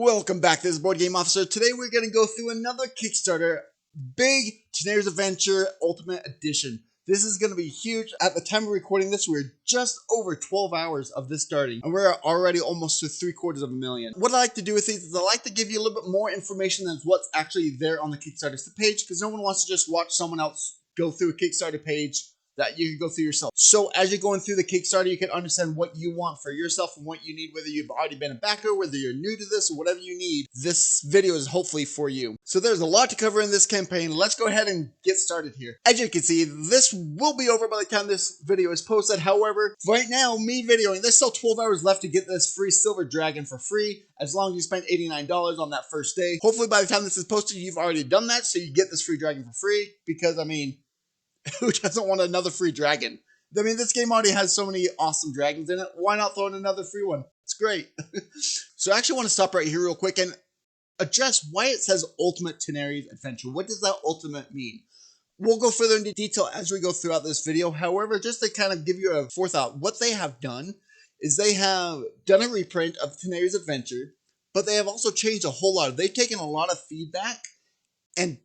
Welcome back, this is Board Game Officer. Today we're going to go through another Kickstarter, Big Tanares Adventure Ultimate Edition. This is going to be huge. At the time of recording this, we're just over 12 hours of this starting, and we're already almost to 750,000. What I like to do with these is I like to give you a little bit more information than what's actually there on the Kickstarter page, because no one wants to just watch someone else go through a Kickstarter page that you can go through yourself. So as you're going through the Kickstarter, you can understand what you want for yourself and what you need, whether you've already been a backer, whether you're new to this, or whatever you need. This video is hopefully for you. So there's a lot to cover in this campaign. Let's go ahead and get started here. As you can see, this will be over by the time this video is posted. However, right now, me videoing, there's still 12 hours left to get this free silver dragon for free, as long as you spend $89 on that first day. Hopefully by the time this is posted, you've already done that, so you get this free dragon for free, because I mean, who doesn't want another free dragon? I mean, this game already has so many awesome dragons in it. Why not throw in another free one? It's great. So I actually want to stop right here real quick and address why it says Ultimate Tanares Adventure. What does that ultimate mean? We'll go further into detail as we go throughout this video. However, just to kind of give you a forethought, what they have done is they have done a reprint of Tanares Adventure, but they have also changed a whole lot. They've taken a lot of feedback and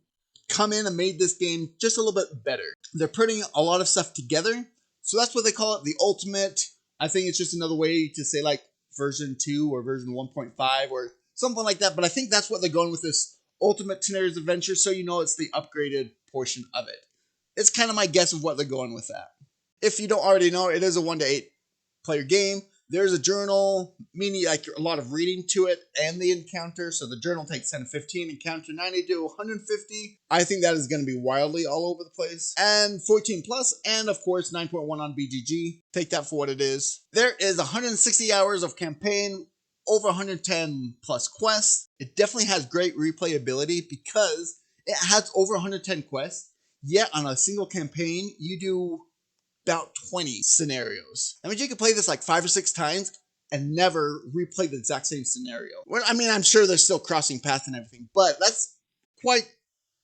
come in and made this game just a little bit better. They're putting a lot of stuff together, so that's what they call it, the Ultimate. I think it's just another way to say like version 2 or version 1.5 or something like that, but I think that's what they're going with this Ultimate Tanares Adventure, so you know it's the upgraded portion of it. It's kind of my guess of what they're going with that. If you don't already know, it is a 1 to 8 player game. There's a journal, meaning like a lot of reading to it, and the encounter. So the journal takes 10 to 15, encounter 90 to 150. I think that is going to be wildly all over the place. And 14 plus, and of course 9.1 on BGG. Take that for what it is. There is 160 hours of campaign, over 110 plus quests. It definitely has great replayability because it has over 110 quests. Yet on a single campaign, you do about 20 scenarios. I mean, you could play this like 5 or 6 times and never replay the exact same scenario. Well, I mean, I'm sure they're still crossing paths and everything, but that's quite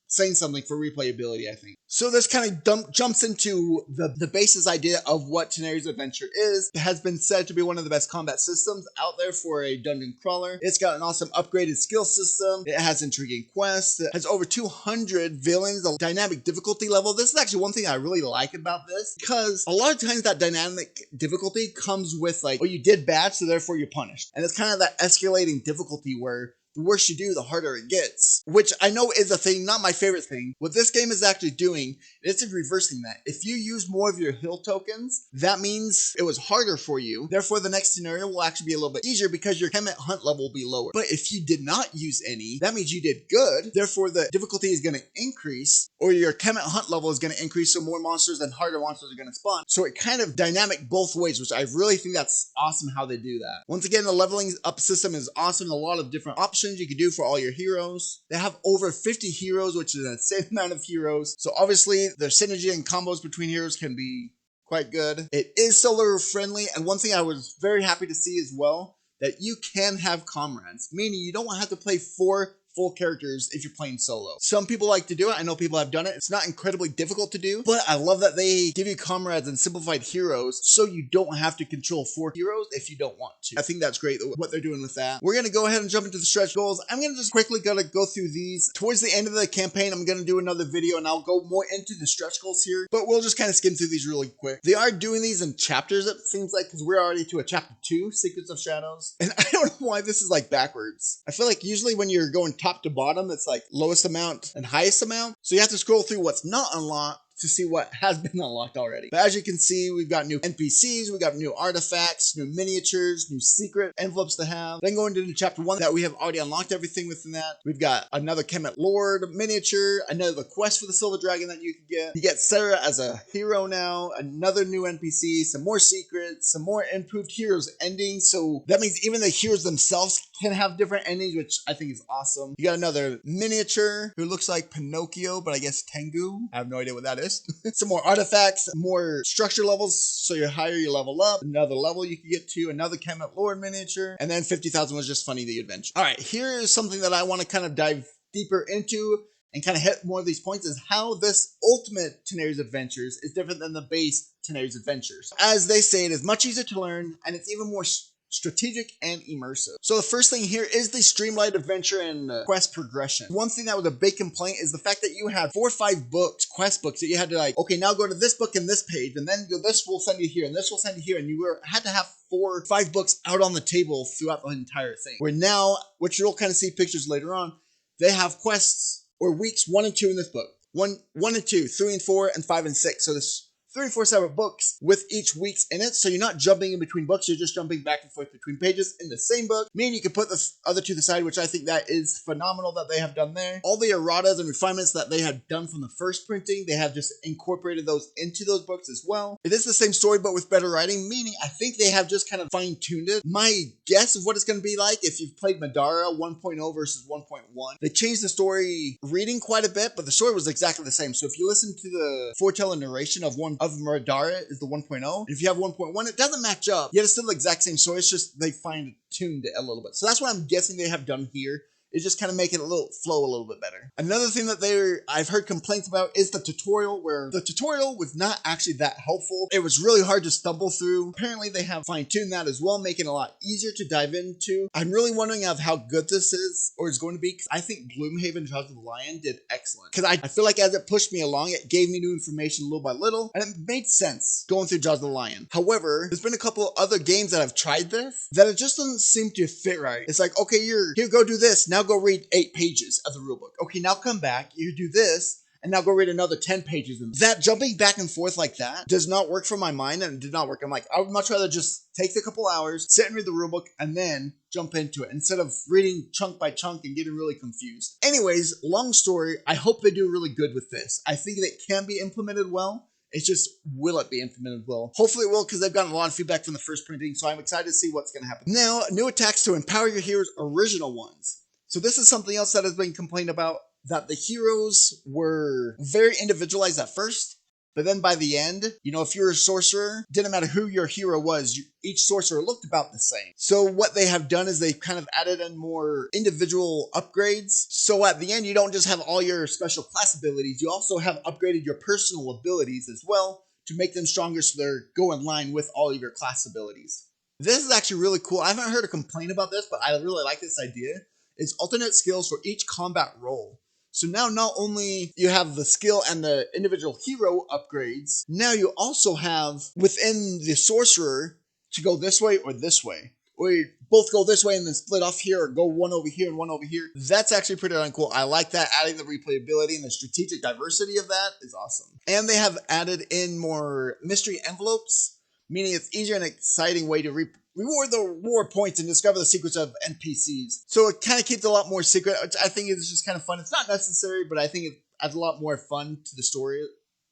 saying something for replayability, I think. So this kind of jumps into the basis idea of what Tanares Adventure is. It has been said to be one of the best combat systems out there for a dungeon crawler. It's got an awesome upgraded skill system. It has intriguing quests. It has over 200 villains, a dynamic difficulty level. This is actually one thing I really like about this, because a lot of times that dynamic difficulty comes with like, oh, you did bad, so therefore you're punished. And it's kind of that escalating difficulty where the worse you do, the harder it gets, which I know is a thing, not my favorite thing. What this game is actually doing is reversing that. If you use more of your hill tokens, that means it was harder for you. Therefore, the next scenario will actually be a little bit easier because your Kemet Hunt level will be lower. But if you did not use any, that means you did good. Therefore, the difficulty is going to increase, or your Kemet Hunt level is going to increase, so more monsters and harder monsters are going to spawn. So it kind of dynamic both ways, which I really think that's awesome how they do that. Once again, the leveling up system is awesome. A lot of different options you can do for all your heroes. They have over 50 heroes, which is an insane amount of heroes. So obviously their synergy and combos between heroes can be quite good. It is solo friendly, and one thing I was very happy to see as well, that you can have comrades, meaning you don't have to play 4 full characters if you're playing solo. Some people like to do it. I know people have done it. It's not incredibly difficult to do, but I love that they give you comrades and simplified heroes so you don't have to control 4 heroes if you don't want to. I think that's great what they're doing with that. We're going to go ahead and jump into the stretch goals. I'm going to just quickly go through these. Towards the end of the campaign, I'm going to do another video and I'll go more into the stretch goals here, but we'll just kind of skim through these really quick. They are doing these in chapters, it seems like, because we're already to a chapter 2, Secrets of Shadows. And I don't know why this is like backwards. I feel like usually when you're going top to bottom, it's like lowest amount and highest amount. So you have to scroll through what's not unlocked to see what has been unlocked already. But as you can see, we've got new NPCs, we've got new artifacts, new miniatures, new secret envelopes to have. Then going into chapter 1 that we have already unlocked everything within that. We've got another Kemet Lord miniature, another quest for the Silver Dragon that you can get. You get Sarah as a hero now, another new NPC, some more secrets, some more improved heroes endings. So that means even the heroes themselves can have different endings, which I think is awesome. You got another miniature who looks like Pinocchio, but I guess Tengu. I have no idea what that is. Some more artifacts, more structure levels, so you're higher, you level up. Another level you can get to, another Kemet Lord miniature, and then 50,000 was just funny, the adventure. All right, here is something that I want to kind of dive deeper into and kind of hit more of these points, is how this Ultimate Tanares Adventures is different than the base Tanares Adventures. As they say, it is much easier to learn, and it's even more strategic and immersive. So the first thing here is the streamlined adventure and quest progression. One thing that was a big complaint is the fact that you had 4 or 5 books, quest books, that you had to like, okay, now go to this book and this page, and then this will send you here, and this will send you here, and you had to have 4 or 5 books out on the table throughout the entire thing. Where now, which you'll kind of see pictures later on, they have quests or weeks 1 and 2 in this book. 1 and 2, 3 and 4, and 5 and 6. So this 3 or 4 separate books with each week's in it, so you're not jumping in between books, you're just jumping back and forth between pages in the same book, meaning you can put the other 2 to the side, which I think that is phenomenal that they have done there. All the erratas and refinements that they had done from the first printing, they have just incorporated those into those books as well. It is the same story, but with better writing, meaning I think they have just kind of fine-tuned it. My guess of what it's going to be like if you've played Madara 1.0 versus 1.1, they changed the story reading quite a bit, but the story was exactly the same. So if you listen to the foretelling narration of Madara is the 1.0. If you have 1.1, it doesn't match up. Yet it's still the exact same story. It's just they fine-tuned it a little bit. So that's what I'm guessing they have done here. Is just kind of make it flow a little bit better. Another thing that I've heard complaints about is the tutorial, where the tutorial was not actually that helpful. It was really hard to stumble through. Apparently they have fine-tuned that as well, making it a lot easier to dive into. I'm really wondering of how good this is or is going to be, because I think Gloomhaven Jaws of the Lion did excellent. Because I feel like as it pushed me along, it gave me new information little by little, and it made sense going through Jaws of the Lion. However, there's been a couple of other games that have tried this that it just doesn't seem to fit right. It's like, okay, here, go do this. Now go read 8 pages of the rulebook. Okay, now come back, you do this, and now go read another 10 pages. And that jumping back and forth like that does not work for my mind, and it did not work. I'm like, I would much rather just take the couple hours, sit and read the rulebook, and then jump into it, instead of reading chunk by chunk and getting really confused. Anyways, long story, I hope they do really good with this. I think it can be implemented well. It's just, will it be implemented well? Hopefully it will, because they've gotten a lot of feedback from the first printing, so I'm excited to see what's going to happen. Now, new attacks to empower your heroes' original ones. So this is something else that has been complained about, that the heroes were very individualized at first, but then by the end, if you're a sorcerer, didn't matter who your hero was, each sorcerer looked about the same. So what they have done is they've kind of added in more individual upgrades. So at the end, you don't just have all your special class abilities, you also have upgraded your personal abilities as well to make them stronger, so they go in line with all of your class abilities. This is actually really cool. I haven't heard a complaint about this, but I really like this idea. Is alternate skills for each combat role. So now not only you have the skill and the individual hero upgrades, now you also have within the sorcerer to go this way or this way. Or you both go this way and then split off here, or go one over here and one over here. That's actually pretty darn cool. I like that. Adding the replayability and the strategic diversity of that is awesome. And they have added in more mystery envelopes, meaning it's easier and exciting way to reward the reward points and discover the secrets of NPCs. So it kind of keeps a lot more secret, which I think is just kind of fun. It's not necessary, but I think it adds a lot more fun to the story,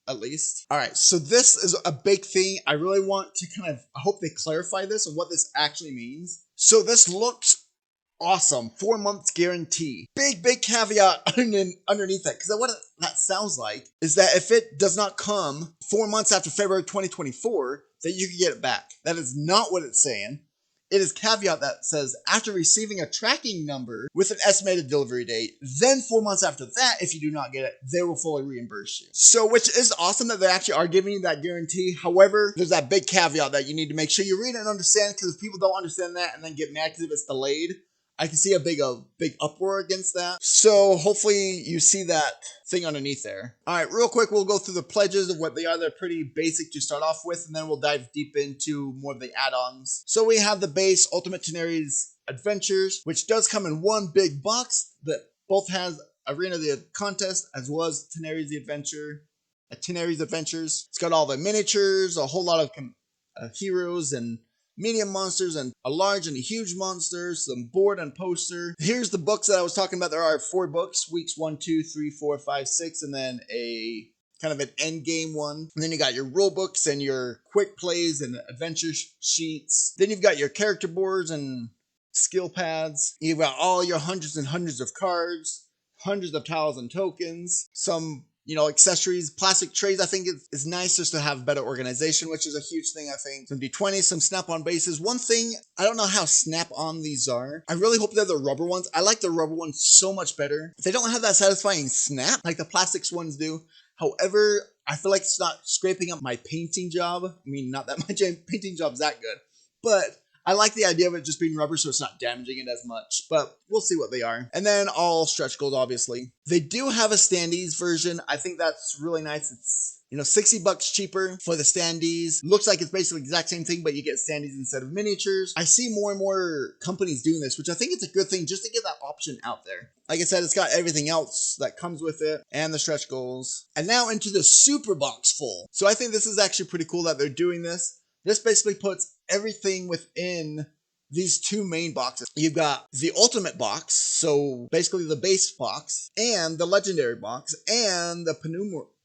at least. All right, so this is a big thing. I really want to I hope they clarify this and what this actually means. So this looks awesome. 4 months guarantee. Big caveat underneath that, because what that sounds like is that if it does not come 4 months after February 2024, that you can get it back. That is not what it's saying. It is caveat that says after receiving a tracking number with an estimated delivery date, then 4 months after that, if you do not get it, they will fully reimburse you. So, which is awesome that they actually are giving you that guarantee. However, there's that big caveat that you need to make sure you read and understand, because if people don't understand that and then get mad because if it's delayed, I can see a big uproar against that. So hopefully you see that thing underneath there. All right, real quick, we'll go through the pledges of what they are. They're pretty basic to start off with, and then we'll dive deep into more of the add-ons. So we have the base Ultimate Tanares Adventures, which does come in one big box that both has Arena the Contest as well as Tanares the Adventure. Tanares Adventures. It's got all the miniatures, a whole lot of heroes and medium monsters, and a large and a huge monster, some board and poster. Here's the books that I was talking about. There are 4 books, weeks 1, 2, 3, 4, 5, 6, and then a kind of an end game one. And then you got your rule books and your quick plays and adventure sheets. Then you've got your character boards and skill pads. You've got all your hundreds and hundreds of cards, hundreds of tiles and tokens, some accessories, plastic trays. I think it's nice just to have better organization, which is a huge thing, I think. Some D20s, some snap-on bases. One thing, I don't know how snap-on these are. I really hope they're the rubber ones. I like the rubber ones so much better. They don't have that satisfying snap like the plastics ones do. However, I feel like it's not scraping up my painting job. I mean, not that my painting job's that good, but I like the idea of it just being rubber so it's not damaging it as much, but we'll see what they are. And then all stretch gold, obviously. They do have a standees version. I think that's really nice. It's, you know, $60 cheaper for the standees. Looks like it's basically the exact same thing, but you get standees instead of miniatures. I see more and more companies doing this, which I think it's a good thing just to get that option out there. Like I said, it's got everything else that comes with it and the stretch goals. And now into the super box full. So I think this is actually pretty cool that they're doing this. This basically puts everything within these two main boxes. You've got the ultimate box, so basically the base box, and the legendary box, and the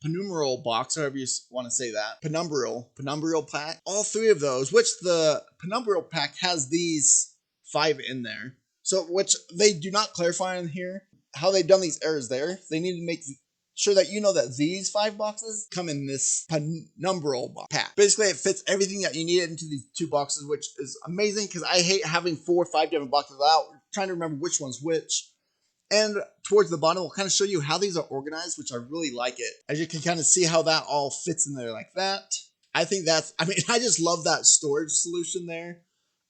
penumbral box, however you want to say that. Penumbral pack. All three of those, which the penumbral pack has these 5 in there. So, which they do not clarify in here how they've done these errors there. They need to make sure that you know that these 5 boxes come in this penumbral pack. Basically, it fits everything that you need into these 2 boxes, which is amazing because I hate having 4 or 5 different boxes out, trying to remember which one's which. And towards the bottom, we'll kind of show you how these are organized, which I really like it. As you can kind of see how that all fits in there like that. I think that's, I mean, I just love that storage solution there.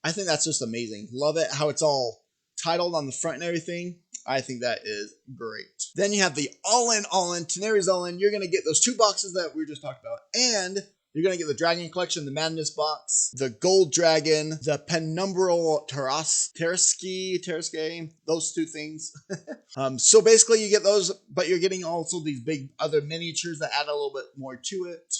I think that's just amazing. Love it, how it's all titled on the front and everything. I think that is great. Then you have the all-in, Tanares all-in. You're going to get those 2 boxes that we were just talking about. And you're going to get the Dragon Collection, the Madness box, the Gold Dragon, the Penumbral Tarrasque, those 2 things. So basically you get those, but you're getting also these big other miniatures that add a little bit more to it.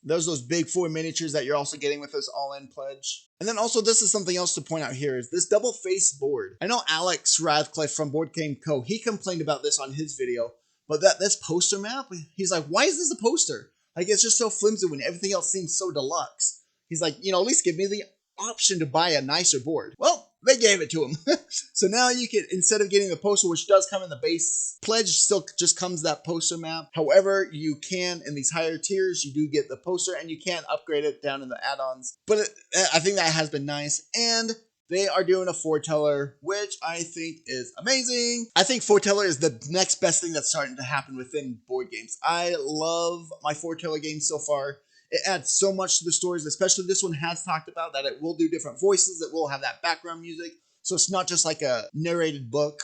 Those big 4 miniatures that you're also getting with this all-in pledge. And then also, this is something else to point out here, is this double face board. I know Alex Radcliffe from Board Game Co., he complained about this on his video, but this poster map, he's like, why is this a poster? Like, it's just so flimsy when everything else seems so deluxe. He's like, you know, at least give me the option to buy a nicer board. Well, they gave it to him. So now you can, instead of getting the poster, which does come in the base pledge, still just comes that poster map. However, you can, in these higher tiers, you do get the poster and you can upgrade it down in the add-ons. But I think that has been nice. And they are doing a foreteller, which I think is amazing. I think foreteller is the next best thing that's starting to happen within board games. I love my foreteller games so far. It adds so much to the stories, especially this one has talked about that it will do different voices, it will have that background music. So it's not just like a narrated book,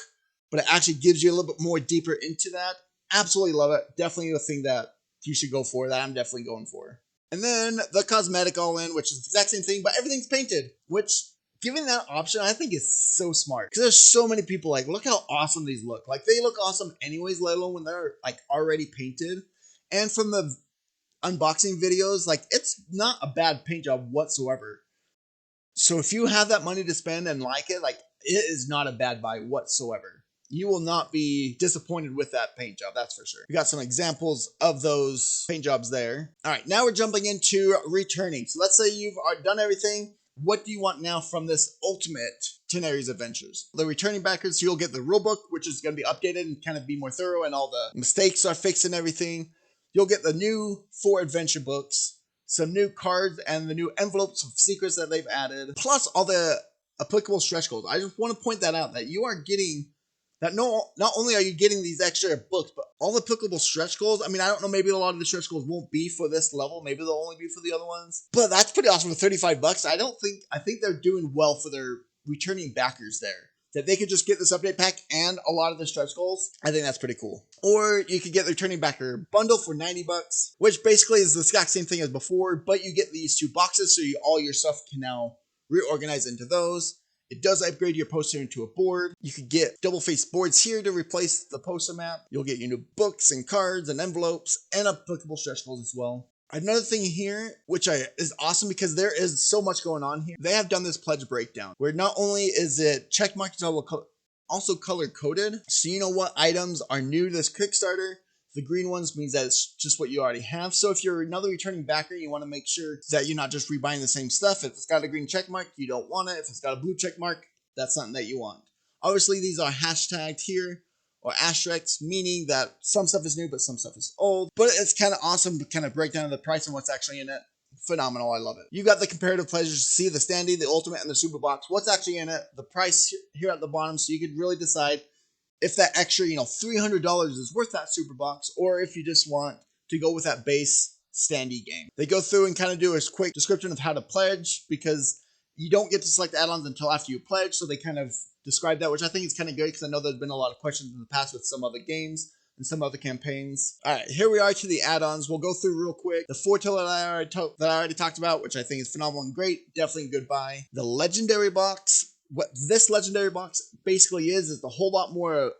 but it actually gives you a little bit more deeper into that. Absolutely love it. Definitely a thing that you should go for, that I'm definitely going for. And then the cosmetic all-in, which is the exact same thing, but everything's painted, which giving that option I think is so smart. Because there's so many people like, look how awesome these look. Like, they look awesome anyways, let alone when they're like already painted. And from the unboxing videos, like, it's not a bad paint job whatsoever. So if you have that money to spend and like it, like, it is not a bad buy whatsoever. You will not be disappointed with that paint job, that's for sure. We got some examples of those paint jobs there. All right, now we're jumping into returning. So let's say you've done everything. What do you want now from this ultimate Tanares Adventures? The returning backers, so you'll get the rulebook, which is going to be updated and kind of be more thorough, and all the mistakes are fixed and everything. You'll get the new 4 adventure books, some new cards, and the new envelopes of secrets that they've added, plus all the applicable stretch goals. I just want to point that out, that you are getting, that not only are you getting these extra books, but all the applicable stretch goals. I mean, I don't know, maybe a lot of the stretch goals won't be for this level. Maybe they'll only be for the other ones. But that's pretty awesome for $35. I think they're doing well for their returning backers there. That they could just get this update pack and a lot of the stretch goals. I think that's pretty cool. Or you could get the returning backer bundle for $90, which basically is the exact same thing as before, but you get these 2 boxes, so all your stuff can now reorganize into those. It does upgrade your poster into a board. You could get double-faced boards here to replace the poster map. You'll get your new books and cards and envelopes and applicable stretch goals as well. Another thing here, which is awesome because there is so much going on here. They have done this pledge breakdown where not only is it checkmarked, also color-coded, so you know what items are new to this Kickstarter. The green ones means that it's just what you already have. So if you're another returning backer, you want to make sure that you're not just rebuying the same stuff. If it's got a green check mark, you don't want it. If it's got a blue check mark, that's something that you want. Obviously, these are hashtagged here, or asterisks, meaning that some stuff is new, but some stuff is old. But it's kind of awesome to kind of break down the price and what's actually in it. Phenomenal, I love it. You got the comparative pleasures to see the standee, the ultimate, and the super box. What's actually in it, the price here at the bottom, so you could really decide if that extra, $300 is worth that super box, or if you just want to go with that base standee game. They go through and kind of do a quick description of how to pledge, because you don't get to select add-ons until after you pledge, so they kind of describe that, which I think is kind of good because I know there's been a lot of questions in the past with some other games and some other campaigns. All right, here we are to the add-ons. We'll go through real quick. The Fortune that I already talked about, which I think is phenomenal and great, definitely a good buy. The Legendary Box. What this Legendary Box basically is a whole lot more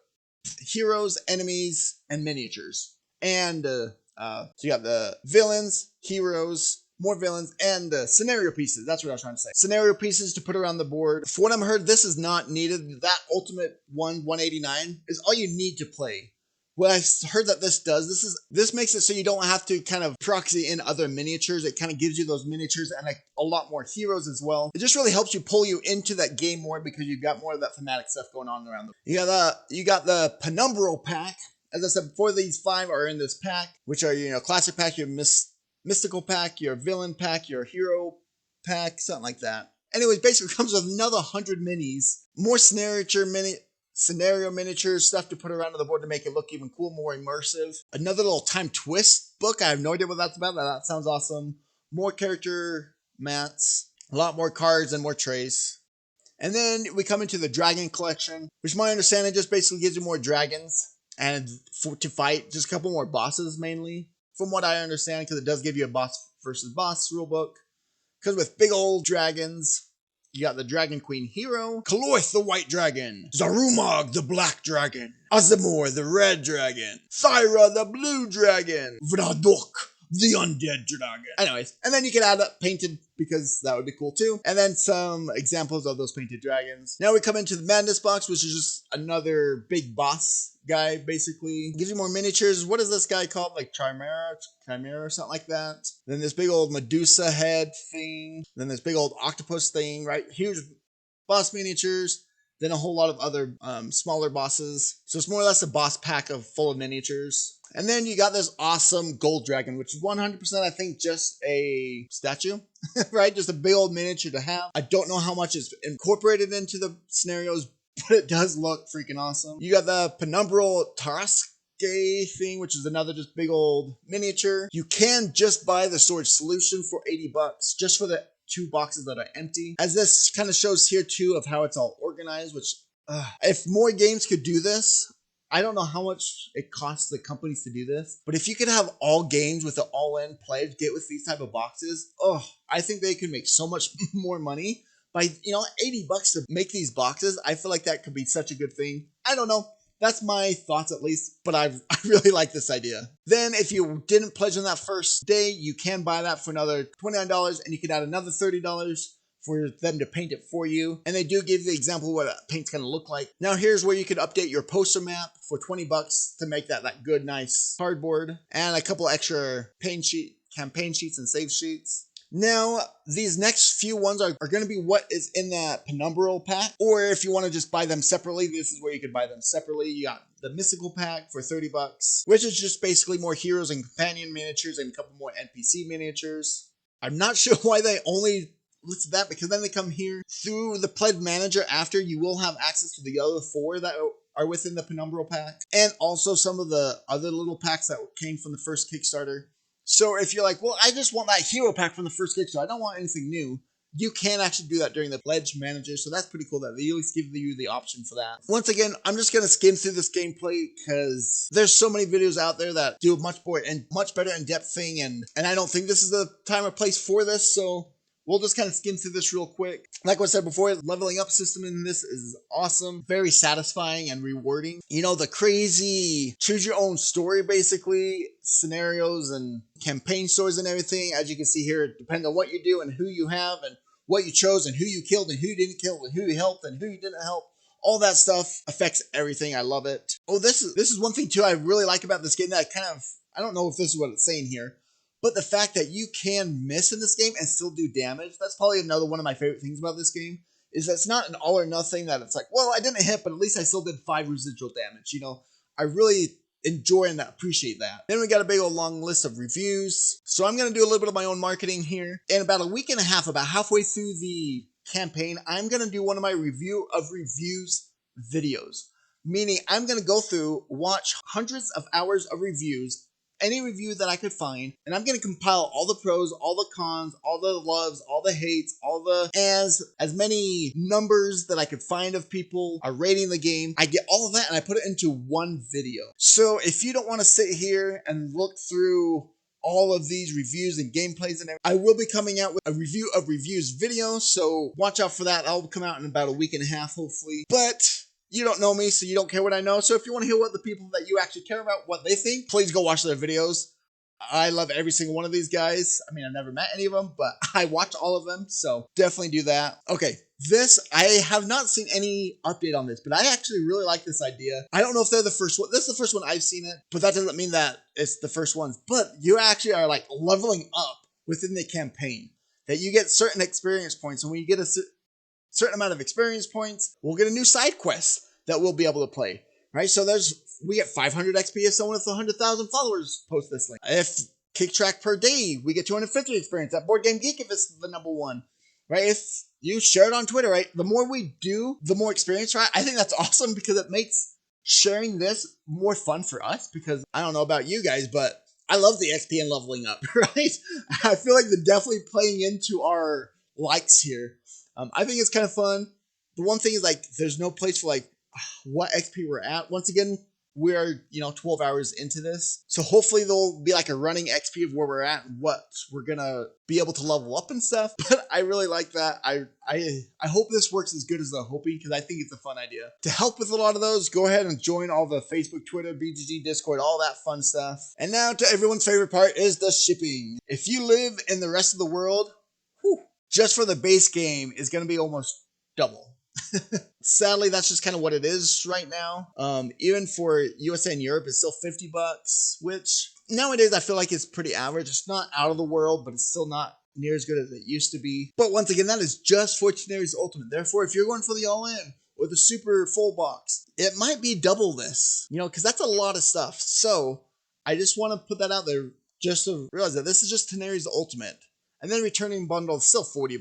heroes, enemies, and miniatures. And so you got the villains, heroes, more villains, and scenario pieces. That's what I was trying to say. Scenario pieces to put around the board. For what I've heard, this is not needed. That ultimate 189 is all you need to play. What I've heard that this does, this makes it so you don't have to kind of proxy in other miniatures. It kind of gives you those miniatures and a lot more heroes as well. It just really helps you pull you into that game more because you've got more of that thematic stuff going on around them. You got the Penumbral pack. As I said before, these 5 are in this pack, which are, classic pack, your mystical pack, your villain pack, your hero pack, something like that. Anyways, basically comes with another 100 minis, more scenario miniatures, stuff to put around on the board to make it look even cool, more immersive. Another little time twist book. I have no idea what that's about. That sounds awesome. More character mats, a lot more cards and more trays. And then we come into the Dragon Collection, which my understanding just basically gives you more dragons and to fight, just a couple more bosses mainly, from what I understand, because it does give you a boss versus boss rulebook. Because with big old dragons, you got the Dragon Queen hero, Kalorth the white dragon, Zarumag the black dragon, Azamor the red dragon, Thyra the blue dragon, Vradok the undead dragon. Anyways, and then you can add up painted because that would be cool too. And then some examples of those painted dragons. Now we come into the Madness box, which is just another big boss guy, basically. Gives you more miniatures. What is this guy called? Like Chimera or something like that. Then this big old Medusa head thing. Then this big old octopus thing, right? Huge boss miniatures. Then a whole lot of other smaller bosses. So it's more or less a boss pack full of miniatures. And then you got this awesome gold dragon, which is 100% I think just a statue, right? Just a big old miniature to have. I don't know how much is incorporated into the scenarios, but it does look freaking awesome. You got the Penumbral Taraske thing, which is another just big old miniature. You can just buy the storage solution for $80 just for the 2 boxes that are empty. As this kind of shows here too of how it's all organized, which if more games could do this, I don't know how much it costs the companies to do this, but if you could have all games with the all-in pledge get with these type of boxes, I think they could make so much more money by, $80 to make these boxes. I feel like that could be such a good thing. I don't know. That's my thoughts at least, but I really like this idea. Then if you didn't pledge on that first day, you can buy that for another $29 and you can add another $30 for them to paint it for you. And they do give the example of what a paint's gonna look like. Now here's where you could update your poster map for $20 to make that good, nice cardboard. And a couple extra campaign sheets and save sheets. Now, these next few ones are going to be what is in that Penumbral pack. Or if you want to just buy them separately, this is where you could buy them separately. You got the Mystical pack for $30, which is just basically more heroes and companion miniatures and a couple more NPC miniatures. I'm not sure why they only listed that, because then they come here through the Pledge Manager after. You will have access to the other 4 that are within the Penumbral pack. And also some of the other little packs that came from the first Kickstarter. So if you're like, well, I just want that hero pack from the first Kickstarter, I don't want anything new, you can actually do that during the Pledge Manager. So that's pretty cool that they at least give you the option for that. Once again, I'm just going to skim through this gameplay because there's so many videos out there that do much better in-depth thing. And I don't think this is the time or place for this. So we'll just kind of skim through this real quick. Like I said before, the leveling up system in this is awesome. Very satisfying and rewarding. The crazy choose your own story, basically, scenarios and campaign stories and everything. As you can see here, it depends on what you do and who you have and what you chose and who you killed and who you didn't kill and who you helped and who you didn't help. All that stuff affects everything. I love it. Oh, this is one thing too I really like about this game that I don't know if this is what it's saying here, but the fact that you can miss in this game and still do damage, that's probably another one of my favorite things about this game, is that it's not an all or nothing that it's like, well, I didn't hit, but at least I still did 5 residual damage. I really enjoy and appreciate that. Then we got a big old long list of reviews. So I'm going to do a little bit of my own marketing here. In about a week and a half, about halfway through the campaign, I'm going to do one of my reviews videos. Meaning I'm going to go through, watch hundreds of hours of reviews, any review that I could find, and I'm going to compile all the pros, all the cons, all the loves, all the hates, all the as many numbers that I could find of people are rating the game. I get all of that and I put it into one video. So if you don't want to sit here and look through all of these reviews and gameplays and everything, I will be coming out with a review of reviews video, so watch out for that. That'll come out in about a week and a half, hopefully. But you don't know me, so you don't care what I know. So if you want to hear what the people that you actually care about, what they think, please go watch their videos. I love every single one of these guys. I mean, I've never met any of them, but I watch all of them, so definitely do that. Okay, I have not seen any update on this, but I actually really like this idea. I don't know if they're the first one. This is the first one I've seen it, but that doesn't mean that it's the first ones. But you actually are like leveling up within the campaign, that you get certain experience points, and when you get a certain amount of experience points, we'll get a new side quest that we'll be able to play, right? So we get 500 XP if someone with 100,000 followers posts this link. If kick track per day, we get 250 experience at Board Game Geek if it's the #1, right? If you share it on Twitter, right? The more we do, the more experience, right? I think that's awesome because it makes sharing this more fun for us, because I don't know about you guys, but I love the XP and leveling up, right? I feel like they're definitely playing into our likes here. I think it's kind of fun. The one thing is, like, there's no place for like what XP we're at. Once again, we are 12 hours into this, so hopefully there'll be like a running XP of where we're at and what we're gonna be able to level up and stuff. But I really like that. I hope this works as good as I'm hoping, because I think it's a fun idea. To help with a lot of those, go ahead and join all the Facebook, Twitter, BGG, Discord, all that fun stuff. And now to everyone's favorite part is the shipping. If you live in the rest of the world, just for the base game is gonna be almost double. Sadly, that's just kind of what it is right now. Even for USA and Europe, it's still $50, which nowadays I feel like it's pretty average. It's not out of the world, but it's still not near as good as it used to be. But once again, that is just for Tanares Ultimate. Therefore, if you're going for the all-in or the super full box, it might be double this, because that's a lot of stuff. So I just want to put that out there just to realize that this is just Tanares Ultimate. And then returning bundle is still $40,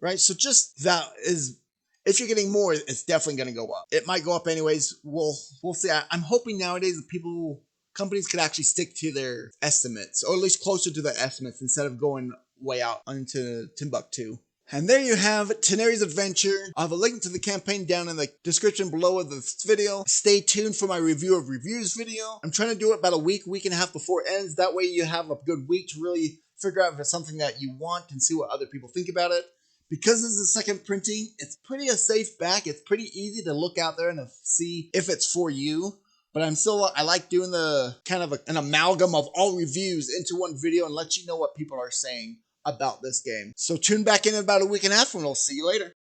right? So just that is... If you're getting more, it's definitely going to go up. It might go up anyways. We'll see. I'm hoping nowadays that companies could actually stick to their estimates, or at least closer to their estimates, instead of going way out into Timbuktu. And there you have Tanares Adventure. I'll have a link to the campaign down in the description below of this video. Stay tuned for my review of reviews video. I'm trying to do it about a week and a half before it ends. That way you have a good week to really figure out if it's something that you want and see what other people think about it. Because this is a second printing, it's pretty a safe back. It's pretty easy to look out there and to see if it's for you. But I like doing the kind of an amalgam of all reviews into one video and let you know what people are saying about this game. So tune back in about a week and a half and we'll see you later.